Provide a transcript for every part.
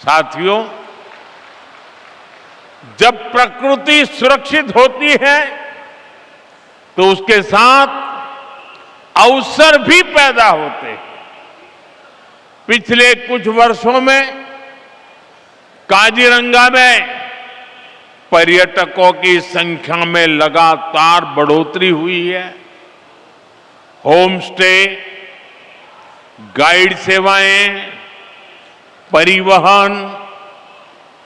साथियों, जब प्रकृति सुरक्षित होती है तो उसके साथ अवसर भी पैदा होते हैं। पिछले कुछ वर्षों में काजीरंगा में पर्यटकों की संख्या में लगातार बढ़ोतरी हुई है। होम स्टे, गाइड सेवाएं, परिवहन,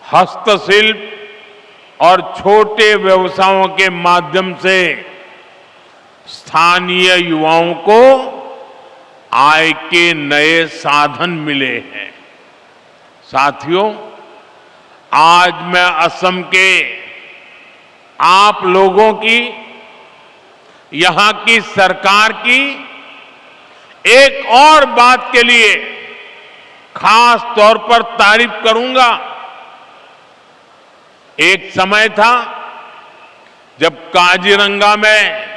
हस्तशिल्प और छोटे व्यवसायों के माध्यम से स्थानीय युवाओं को आय के नए साधन मिले हैं। साथियों, आज मैं असम के आप लोगों की, यहां की सरकार की एक और बात के लिए खास तौर पर तारीफ करूंगा। एक समय था जब काजीरंगा में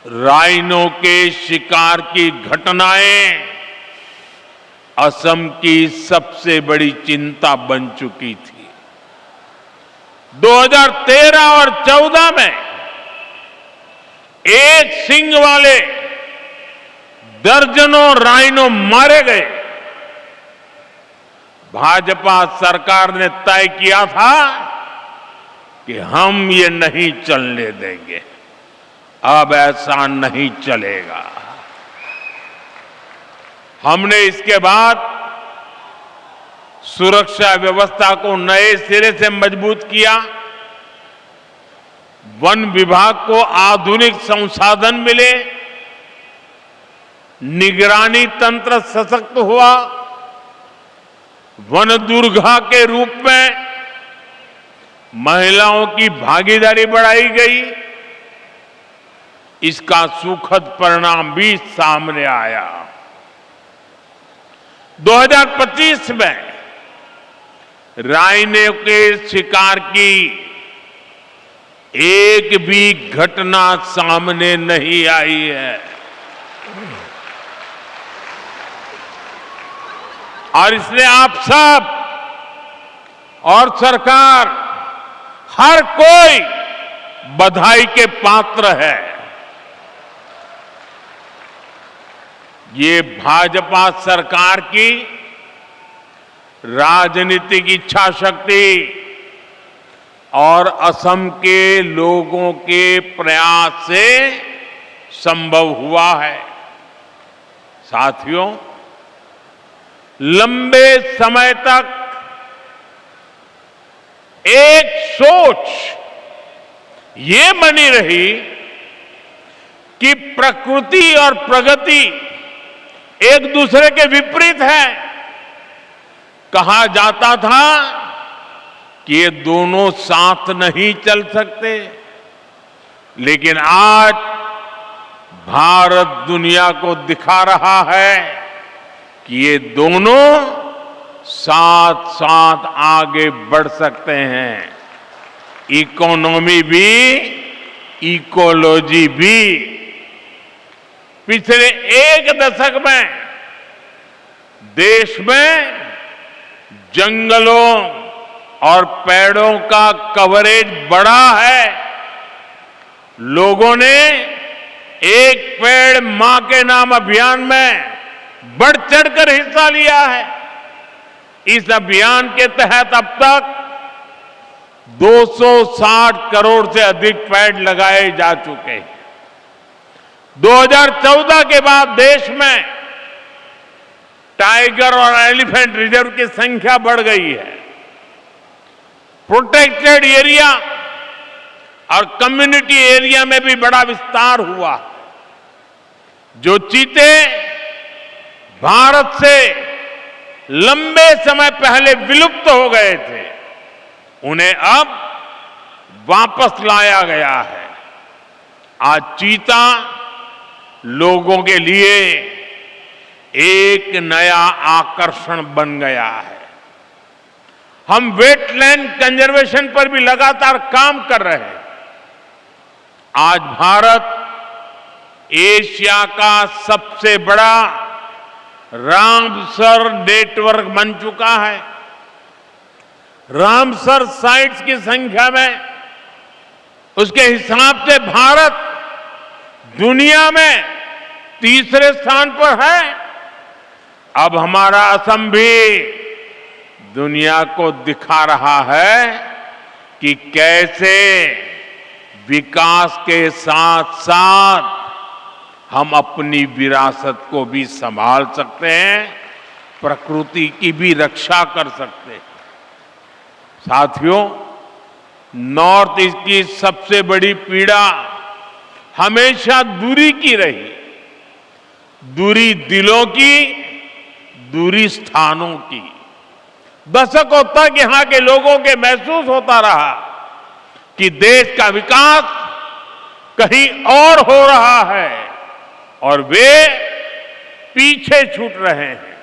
राइनो के शिकार की घटनाएं असम की सबसे बड़ी चिंता बन चुकी थी। 2013 और 14 में एक सींग वाले दर्जनों राइनो मारे गए। भाजपा सरकार ने तय किया था कि हम ये नहीं चलने देंगे। अब ऐसा नहीं चलेगा। हमने इसके बाद सुरक्षा व्यवस्था को नए सिरे से मजबूत किया। वन विभाग को आधुनिक संसाधन मिले, निगरानी तंत्र सशक्त हुआ, वन दुर्गा के रूप में महिलाओं की भागीदारी बढ़ाई गई। इसका सुखद परिणाम भी सामने आया। 2025 में राइनो के शिकार की एक भी घटना सामने नहीं आई है। और इसलिए आप सब और सरकार, हर कोई बधाई के पात्र है। ये भाजपा सरकार की राजनीतिक इच्छा शक्ति और असम के लोगों के प्रयास से संभव हुआ है। साथियों, लंबे समय तक एक सोच ये बनी रही कि प्रकृति और प्रगति एक दूसरे के विपरीत है। कहा जाता था कि ये दोनों साथ नहीं चल सकते, लेकिन आज भारत दुनिया को दिखा रहा है कि ये दोनों साथ साथ आगे बढ़ सकते हैं। इकोनॉमी भी, इकोलॉजी भी। पिछले एक दशक में देश में जंगलों और पेड़ों का कवरेज बढ़ा है। लोगों ने एक पेड़ मां के नाम अभियान में बढ़ चढ़कर हिस्सा लिया है। इस अभियान के तहत अब तक 260 करोड़ से अधिक पेड़ लगाए जा चुके हैं। 2014 के बाद देश में टाइगर और एलिफेंट रिजर्व की संख्या बढ़ गई है। प्रोटेक्टेड एरिया और कम्युनिटी एरिया में भी बड़ा विस्तार हुआ। जो चीते भारत से लंबे समय पहले विलुप्त हो गए थे, उन्हें अब वापस लाया गया है। आज चीता लोगों के लिए एक नया आकर्षण बन गया है। हम वेटलैंड कंजर्वेशन पर भी लगातार काम कर रहे हैं। आज भारत एशिया का सबसे बड़ा रामसर नेटवर्क बन चुका है। रामसर साइट्स की संख्या में, उसके हिसाब से भारत दुनिया में तीसरे स्थान पर है। अब हमारा असम भी दुनिया को दिखा रहा है कि कैसे विकास के साथ साथ हम अपनी विरासत को भी संभाल सकते हैं, प्रकृति की भी रक्षा कर सकते हैं। साथियों, नॉर्थ ईस्ट की सबसे बड़ी पीड़ा हमेशा दूरी की रही, दूरी दिलों की, दूरी स्थानों की। दशकों तक यहां के लोगों के महसूस होता रहा कि देश का विकास कहीं और हो रहा है और वे पीछे छूट रहे हैं।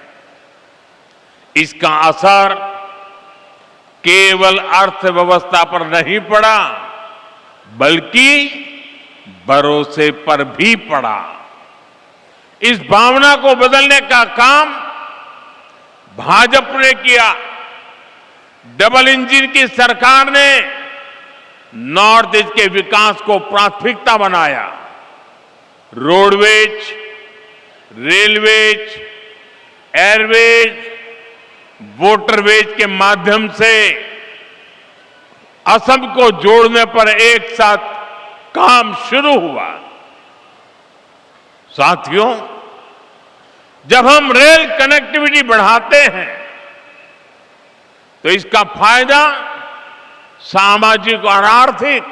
इसका असर केवल अर्थव्यवस्था पर नहीं पड़ा, बल्कि भरोसे पर भी पड़ा। इस भावना को बदलने का काम भाजपा ने किया। डबल इंजन की सरकार ने नॉर्थ ईस्ट के विकास को प्राथमिकता बनाया। रोडवेज, रेलवेज, एयरवेज, वाटरवेज के माध्यम से असम को जोड़ने पर एक साथ काम शुरू हुआ। साथियों, जब हम रेल कनेक्टिविटी बढ़ाते हैं तो इसका फायदा सामाजिक और आर्थिक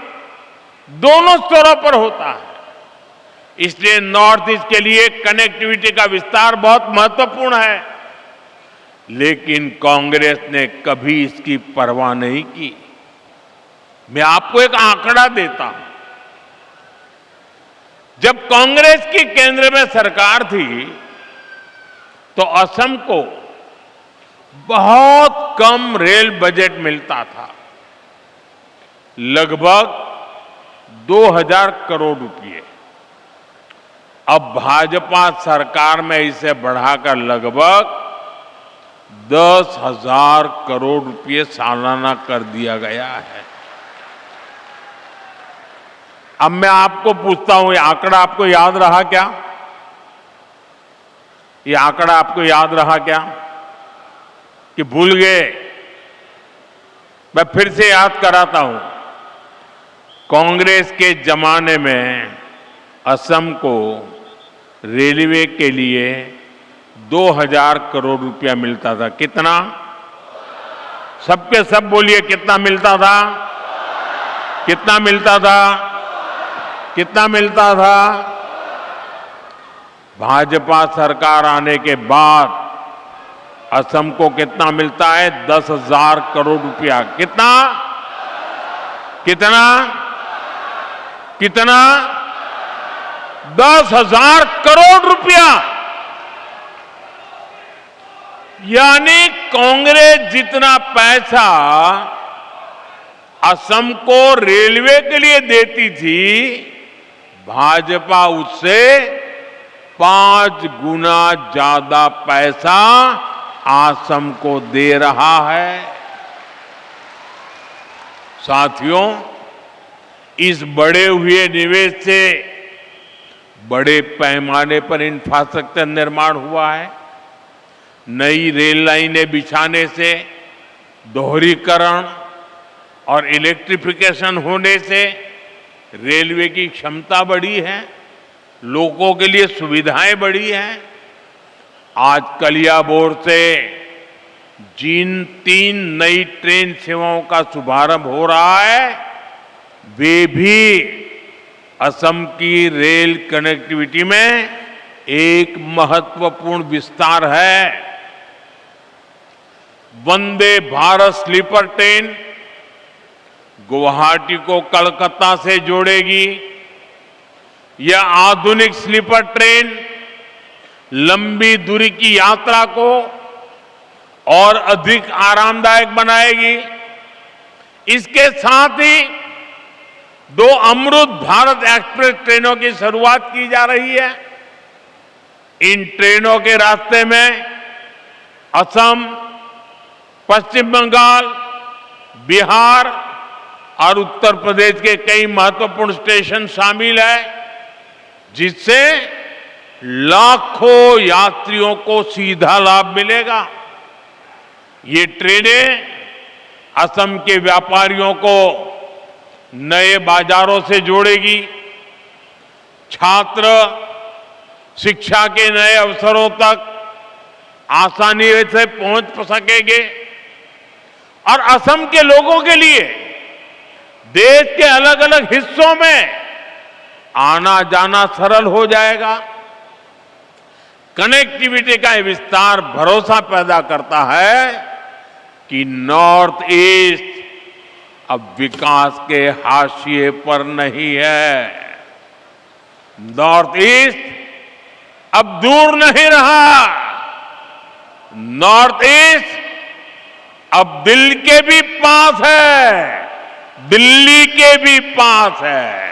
दोनों स्तरों पर होता है। इसलिए नॉर्थ ईस्ट के लिए कनेक्टिविटी का विस्तार बहुत महत्वपूर्ण है। लेकिन कांग्रेस ने कभी इसकी परवाह नहीं की। मैं आपको एक आंकड़ा देता हूं। जब कांग्रेस की केंद्र में सरकार थी तो असम को बहुत कम रेल बजट मिलता था, लगभग 2000 करोड़ रुपए। अब भाजपा सरकार में इसे बढ़ाकर लगभग 10,000 करोड़ रुपए सालाना कर दिया गया है। अब मैं आपको पूछता हूं, ये आंकड़ा आपको याद रहा क्या? ये आंकड़ा आपको याद रहा क्या कि भूल गए? मैं फिर से याद कराता हूं। कांग्रेस के जमाने में असम को रेलवे के लिए 2000 करोड़ रुपया मिलता था। कितना? सबके सब बोलिए, कितना मिलता था? कितना मिलता था? कितना मिलता था? भाजपा सरकार आने के बाद असम को कितना मिलता है? 10,000 करोड़ रुपया। कितना? कितना? कितना? 10,000 करोड़ रुपया। यानी कांग्रेस जितना पैसा असम को रेलवे के लिए देती थी, भाजपा उससे 5 गुना ज्यादा पैसा असम को दे रहा है। साथियों, इस बढ़े हुए निवेश से बड़े पैमाने पर इंफ्रास्ट्रक्चर निर्माण हुआ है। नई रेल लाइनें बिछाने से, दोहरीकरण और इलेक्ट्रिफिकेशन होने से रेलवे की क्षमता बढ़ी है, लोगों के लिए सुविधाएं बढ़ी हैं। आज कलियाबोर से जिन 3 नई ट्रेन सेवाओं का शुभारंभ हो रहा है, वे भी असम की रेल कनेक्टिविटी में एक महत्वपूर्ण विस्तार है। वंदे भारत स्लीपर ट्रेन गुवाहाटी को कलकत्ता से जोड़ेगी। यह आधुनिक स्लीपर ट्रेन लंबी दूरी की यात्रा को और अधिक आरामदायक बनाएगी। इसके साथ ही 2 अमृत भारत एक्सप्रेस ट्रेनों की शुरुआत की जा रही है। इन ट्रेनों के रास्ते में असम, पश्चिम बंगाल, बिहार और उत्तर प्रदेश के कई महत्वपूर्ण स्टेशन शामिल है, जिससे लाखों यात्रियों को सीधा लाभ मिलेगा। ये ट्रेनें असम के व्यापारियों को नए बाजारों से जोड़ेगी, छात्र शिक्षा के नए अवसरों तक आसानी से पहुंच सकेंगे और असम के लोगों के लिए देश के अलग अलग हिस्सों में आना जाना सरल हो जाएगा। कनेक्टिविटी का ये विस्तार भरोसा पैदा करता है कि नॉर्थ ईस्ट अब विकास के हाशिए पर नहीं है। नॉर्थ ईस्ट अब दूर नहीं रहा। नॉर्थ ईस्ट अब दिल के भी पास है, दिल्ली के भी पास है।